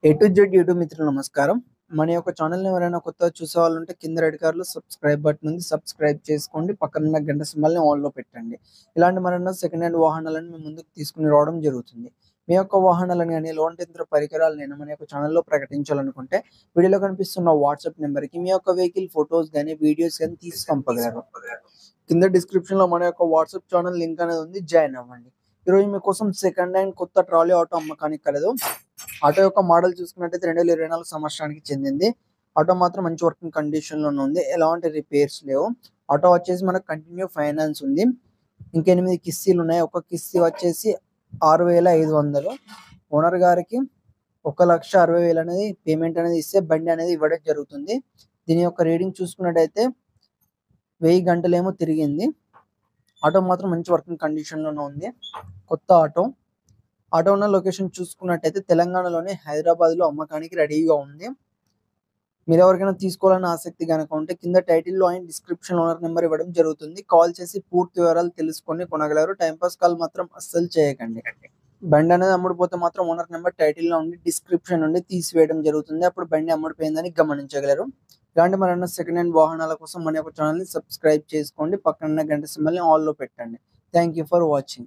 A to Z YouTube మిత్రులు నమస్కారం. మన యొక్క ఛానల్‌ని ఎవరైనా కొత్తగా చూసేవాళ్ళుంటే కింద రెడ్ కలర్‌లో సబ్స్క్రైబ్ బటన్ ఉంది. సబ్స్క్రైబ్ చేసుకోండి. పక్కనున్న గంట సింబల్‌ని ఆల్‌లో పెట్టండి. ఇలాంటి మరెన్నో సెకండ్ హ్యాండ్ వాహనాలను మీ ముందుకు తీసుకొని రావడం జరుగుతుంది. మీ యొక్క వాహనాలను గాని, ఎలాంటి యంత్ర పరికరాలనైనా మన యొక్క ఛానల్‌లో ప్రకటించాలనుకుంటే వీడియోలో కనిపిస్తున్న వాట్సాప్ నంబర్‌కి మీ యొక్క వెహికల్ ఫోటోస్ గాని, వీడియోస్ గాని తీసి పంపగలరు. కింద డిస్క్రిప్షన్‌లో మన యొక్క వాట్సాప్ ఛానల్ లింక్ అనేది ఉంది. జాయిన్ అవ్వండి. ఈరోజు మీకోసం సెకండ్ హ్యాండ్ కొత్త ట్రాలీ ఆటో అమ్మకానికి కలదు. ఆటో యొక్క మోడల్ చూసుకున్నట్టయితే 2024 సంవత్సరానికి చెందింది. ఆటో మాత్రం మంచి వర్కింగ్ కండిషన్‌లోనే ఉంది. ఎలాంటి రిపేర్స్ లేవు. ఆటో వచ్చేసి మనకు కంటిన్యూ ఫైనాన్స్ ఉంది. ఇంకా 8 కిస్తీలున్నాయి. ఒక కిస్తీ వచ్చేసి 6,500. ఓనర్ గారికి 1,60,000 అనేది పేమెంట్ అనేది ఇస్తే బండి అనేది ఇవ్వడం జరుగుతుంది. దీని యొక్క రీడింగ్ చూసుకున్నట్టయితే 1000 గంటలేమో తిరిగింది. ఆటో మాత్రం మంచి వర్కింగ్ కండిషన్‌లోనే ఉంది. కొత్త ఆటో. ఆటో ఉన్న లొకేషన్ చూసుకున్నట్టయితే తెలంగాణలోని హైదరాబాద్‌లో అమ్మకానికి రెడీగా ఉంది. మీరెవరికైనా తీసుకోవాలని ఆసక్తి గనక ఉంటే కింద టైటిల్‌లో అండ్ డిస్క్రిప్షన్‌లో ఓనర్ నెంబర్ ఇవ్వడం జరుగుతుంది. కాల్ చేసి పూర్తి వివరాలు తెలుసుకొని కొనగలరు. టైమ్ పాస్ కాల్ మాత్రం అస్సలు చేయకండి. బండి అనేది అమ్ముడుపోతే మాత్రం ఓనర్ నెంబర్ టైటిల్‌లో ఉండి డిస్క్రిప్షన్ నుండి తీసివేయడం జరుగుతుంది. అప్పుడు బండి అమ్ముడుపోయిందని గమనించగలరు. ఇలాంటి మరెన్నో సెకండ్ హ్యాండ్ వాహనాల కోసం మన యొక్క ఛానల్‌ని సబ్స్క్రైబ్ చేసుకోండి. పక్కనున్న గంట సింబల్‌ని ఆల్‌లో పెట్టండి. Thank you for watching.